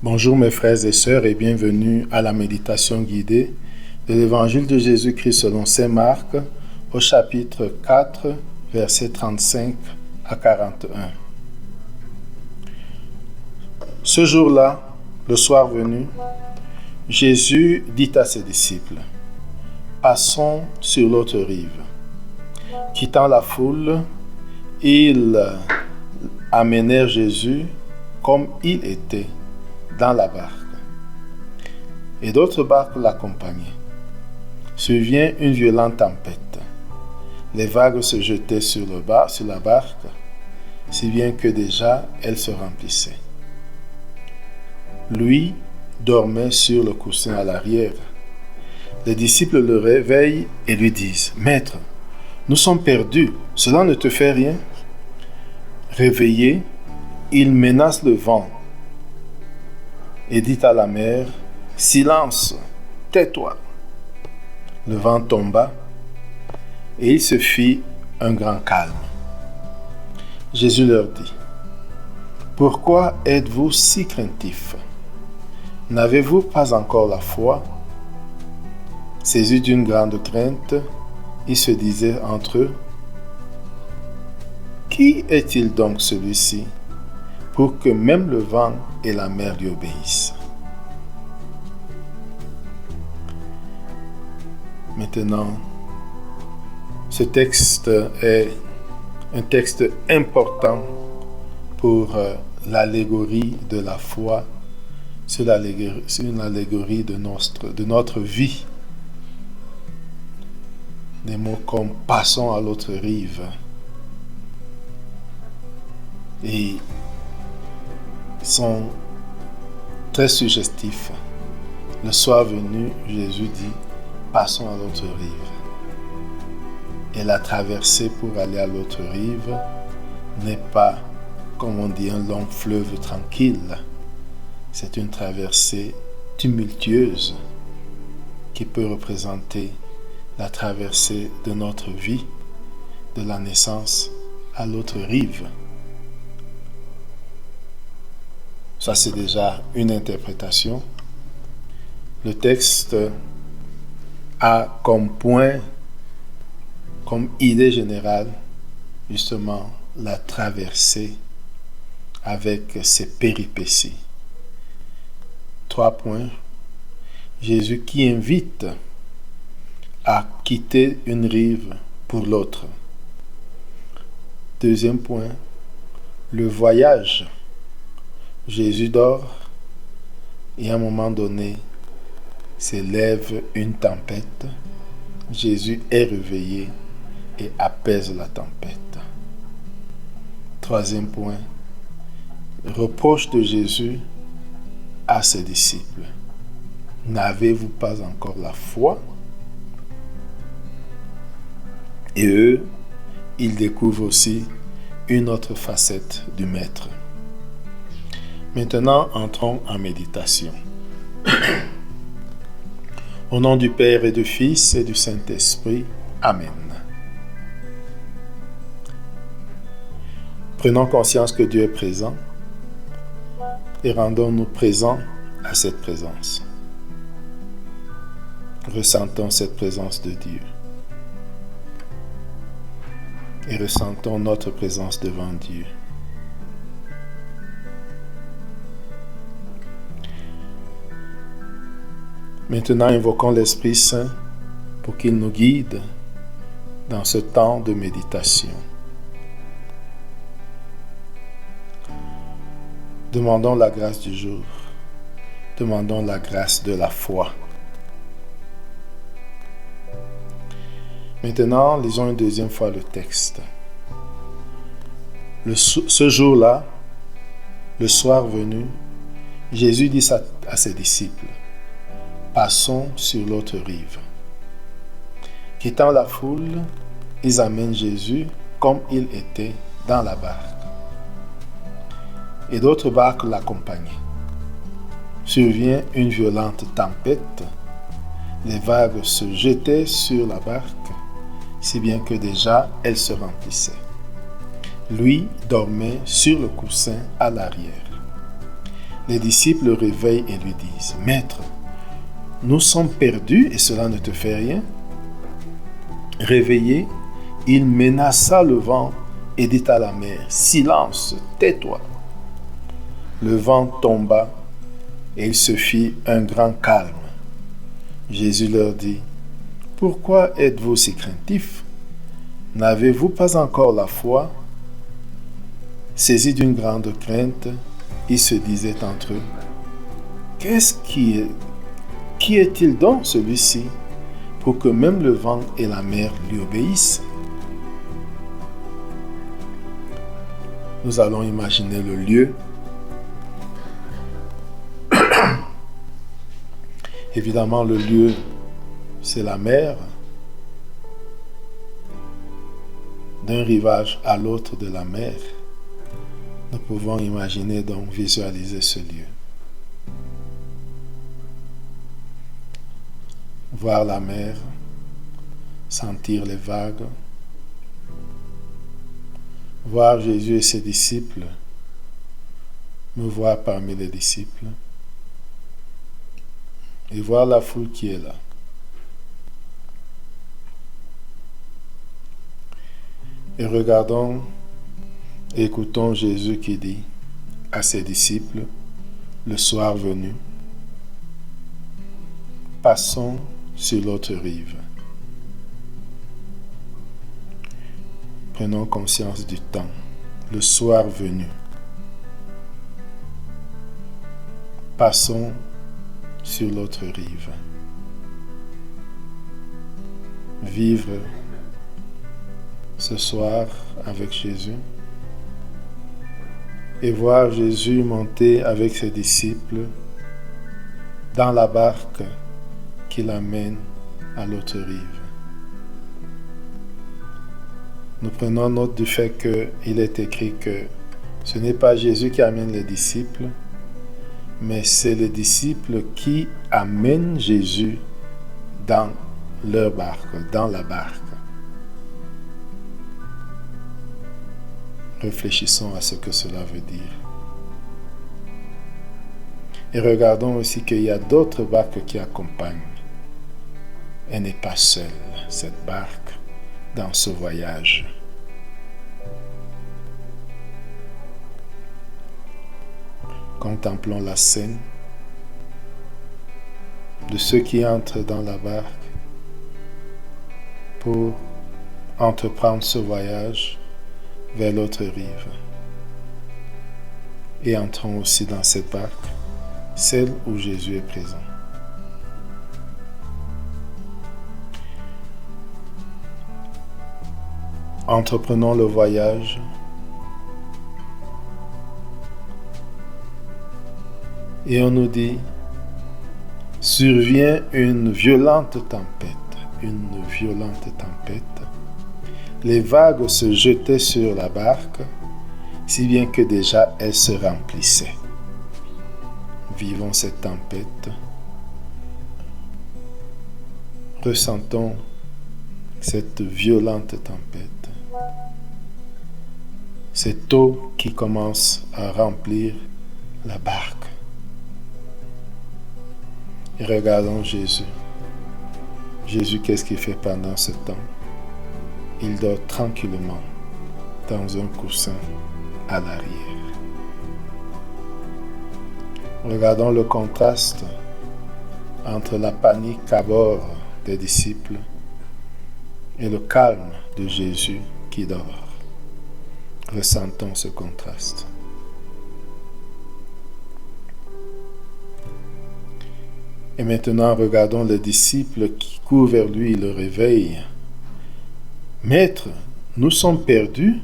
Bonjour mes frères et sœurs et bienvenue à la méditation guidée de l'Évangile de Jésus-Christ selon saint Marc au chapitre 4, versets 35 à 41. Ce jour-là, le soir venu, Jésus dit à ses disciples : « Passons sur l'autre rive. » Quittant la foule, ils amenèrent Jésus comme il était dans la barque, et d'autres barques l'accompagnaient. Survient une violente tempête. Les vagues se jetaient sur la barque, si bien que déjà elle se remplissait. Lui dormait sur le coussin à l'arrière. Les disciples le réveillent et lui disent : « Maître, nous sommes perdus, cela ne te fait rien ?» Réveillé, il menace le vent et dit à la mer : « Silence, tais-toi !» Le vent tomba et il se fit un grand calme. Jésus leur dit : « Pourquoi êtes-vous si craintifs ? N'avez-vous pas encore la foi ? » Saisis d'une grande crainte, ils se disaient entre eux : « Qui est-il donc celui-ci pour que même le vent et la mer lui obéissent ? » Maintenant, ce texte est un texte important pour l'allégorie de la foi. C'est une allégorie de notre vie. Des mots comme « passons à l'autre rive ». Et sont très suggestifs. Le soir venu, Jésus dit : « Passons à l'autre rive ». Et la traversée pour aller à l'autre rive n'est pas, comme on dit, un long fleuve tranquille. C'est une traversée tumultueuse qui peut représenter la traversée de notre vie, de la naissance à l'autre rive. Ça, c'est déjà une interprétation. Le texte a comme point, comme idée générale, justement, la traversée avec ses péripéties. 3 points. Jésus qui invite à quitter une rive pour l'autre. 2e point, le voyage. Jésus dort et à un moment donné s'élève une tempête. Jésus est réveillé et apaise la tempête. 3e point, reproche de Jésus à ses disciples. N'avez-vous pas encore la foi ? Et eux, ils découvrent aussi une autre facette du Maître. Maintenant, entrons en méditation. Au nom du Père et du Fils et du Saint-Esprit. Amen. Prenons conscience que Dieu est présent et rendons-nous présents à cette présence. Ressentons cette présence de Dieu et ressentons notre présence devant Dieu. Maintenant, invoquons l'Esprit Saint pour qu'il nous guide dans ce temps de méditation. Demandons la grâce du jour. Demandons la grâce de la foi. Maintenant, lisons une deuxième fois le texte. Ce jour-là, le soir venu, Jésus dit à ses disciples : « Passons sur l'autre rive. » Quittant la foule, ils amènent Jésus comme il était dans la barque. Et d'autres barques l'accompagnaient. Survient une violente tempête. Les vagues se jetaient sur la barque, si bien que déjà elle se remplissait. Lui dormait sur le coussin à l'arrière. Les disciples le réveillent et lui disent, « Maître, nous sommes perdus et cela ne te fait rien ?» Réveillé, il menaça le vent et dit à la mer, « Silence, tais-toi !» Le vent tomba et il se fit un grand calme. Jésus leur dit, « Pourquoi êtes-vous si craintifs? N'avez-vous pas encore la foi ?» Saisis d'une grande crainte, ils se disaient entre eux, « Qui est-il donc celui-ci pour que même le vent et la mer lui obéissent ?» Nous allons imaginer le lieu. Évidemment, le lieu, c'est la mer. D'un rivage à l'autre de la mer, nous pouvons imaginer donc visualiser ce lieu. Voir la mer, sentir les vagues, voir Jésus et ses disciples, me voir parmi les disciples, et voir la foule qui est là. Et regardons, écoutons Jésus qui dit à ses disciples, le soir venu, « Passons sur l'autre rive. » Prenons conscience du temps, le soir venu. Passons sur l'autre rive. Vivre ce soir avec Jésus et voir Jésus monter avec ses disciples dans la barque qui l'amène à l'autre rive. Nous prenons note du fait qu'il est écrit que ce n'est pas Jésus qui amène les disciples, mais c'est les disciples qui amènent Jésus dans leur barque, dans la barque. Réfléchissons à ce que cela veut dire. Et regardons aussi qu'il y a d'autres barques qui accompagnent. Elle n'est pas seule, cette barque, dans ce voyage. Contemplons la scène de ceux qui entrent dans la barque pour entreprendre ce voyage vers l'autre rive. Et entrons aussi dans cette barque, celle où Jésus est présent. Entreprenons le voyage et on nous dit, survient une violente tempête. Les vagues se jetaient sur la barque, si bien que déjà elle se remplissait. Vivons cette tempête. Ressentons cette violente tempête. Cette eau qui commence à remplir la barque. Et regardons Jésus. Jésus, qu'est-ce qu'il fait pendant ce temps? Il dort tranquillement dans un coussin à l'arrière. Regardons le contraste entre la panique à bord des disciples et le calme de Jésus qui dort. Ressentons ce contraste. Et maintenant, regardons le disciple qui court vers lui et le réveille. « Maître, nous sommes perdus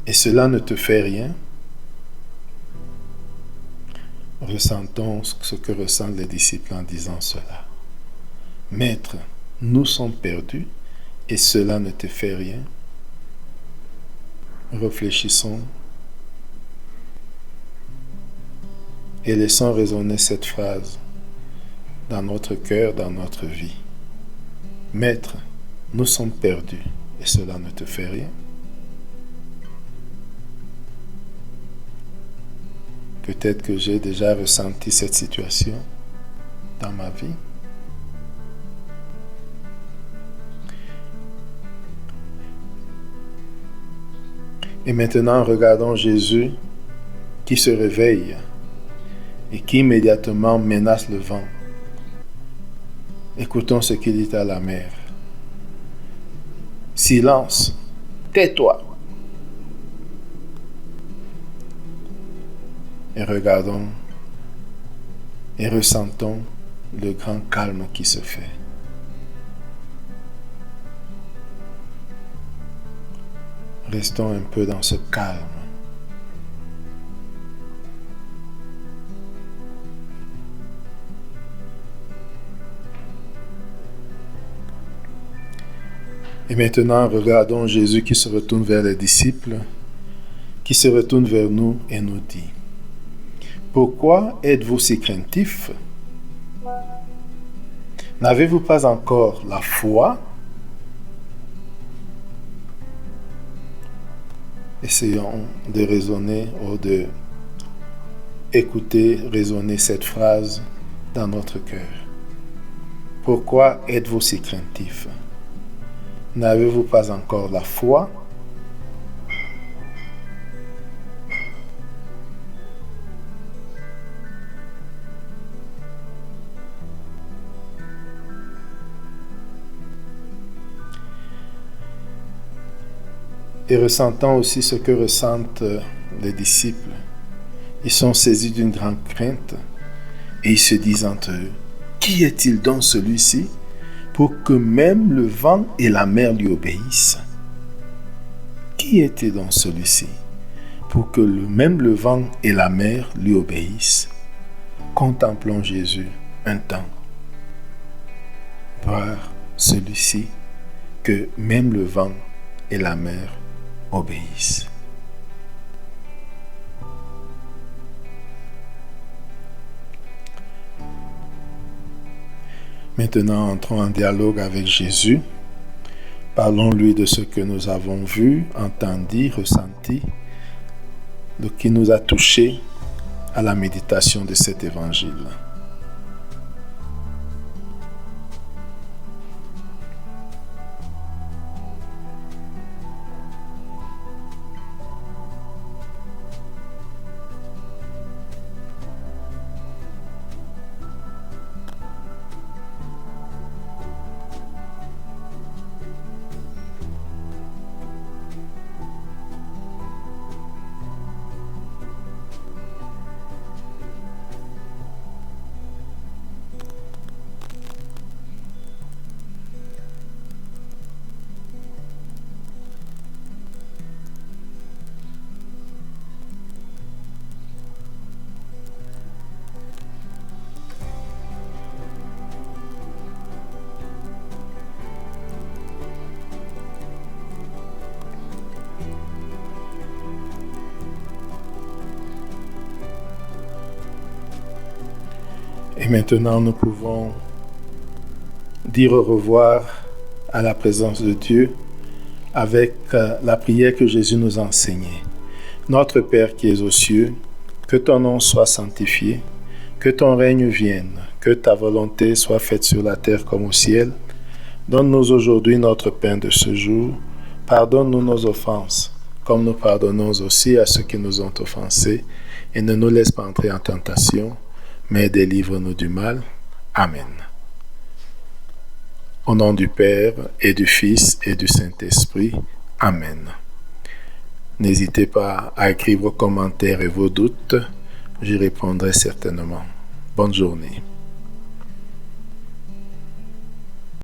et cela ne te fait rien ?» Ressentons ce que ressentent les disciples en disant cela. « Maître, nous sommes perdus et cela ne te fait rien ?» Réfléchissons et laissons résonner cette phrase dans notre cœur, dans notre vie. Maître, nous sommes perdus et cela ne te fait rien. Peut-être que j'ai déjà ressenti cette situation dans ma vie. Et maintenant, regardons Jésus qui se réveille et qui immédiatement menace le vent. Écoutons ce qu'il dit à la mer. Silence, tais-toi. Et regardons et ressentons le grand calme qui se fait. Restons un peu dans ce calme. Et maintenant, regardons Jésus qui se retourne vers les disciples, qui se retourne vers nous et nous dit, « Pourquoi êtes-vous si craintifs? N'avez-vous pas encore la foi ?» Essayons de raisonner ou de écouter, résonner cette phrase dans notre cœur. Pourquoi êtes-vous si craintifs? N'avez-vous pas encore la foi? Et ressentant aussi ce que ressentent les disciples. Ils sont saisis d'une grande crainte et ils se disent entre eux, « Qui est-il donc celui-ci pour que même le vent et la mer lui obéissent? » Qui était donc celui-ci pour que même le vent et la mer lui obéissent? Contemplons Jésus un temps. Voir celui-ci que même le vent et la mer obéissent. Maintenant, entrons en dialogue avec Jésus. Parlons-lui de ce que nous avons vu, entendu, ressenti, de qui nous a touchés à la méditation de cet évangile. Et maintenant, nous pouvons dire au revoir à la présence de Dieu avec la prière que Jésus nous a enseignée. Notre Père qui es aux cieux, que ton nom soit sanctifié, que ton règne vienne, que ta volonté soit faite sur la terre comme au ciel. Donne-nous aujourd'hui notre pain de ce jour. Pardonne-nous nos offenses, comme nous pardonnons aussi à ceux qui nous ont offensés, et ne nous laisse pas entrer en tentation, mais délivre-nous du mal. Amen. Au nom du Père, et du Fils, et du Saint-Esprit. Amen. N'hésitez pas à écrire vos commentaires et vos doutes. J'y répondrai certainement. Bonne journée.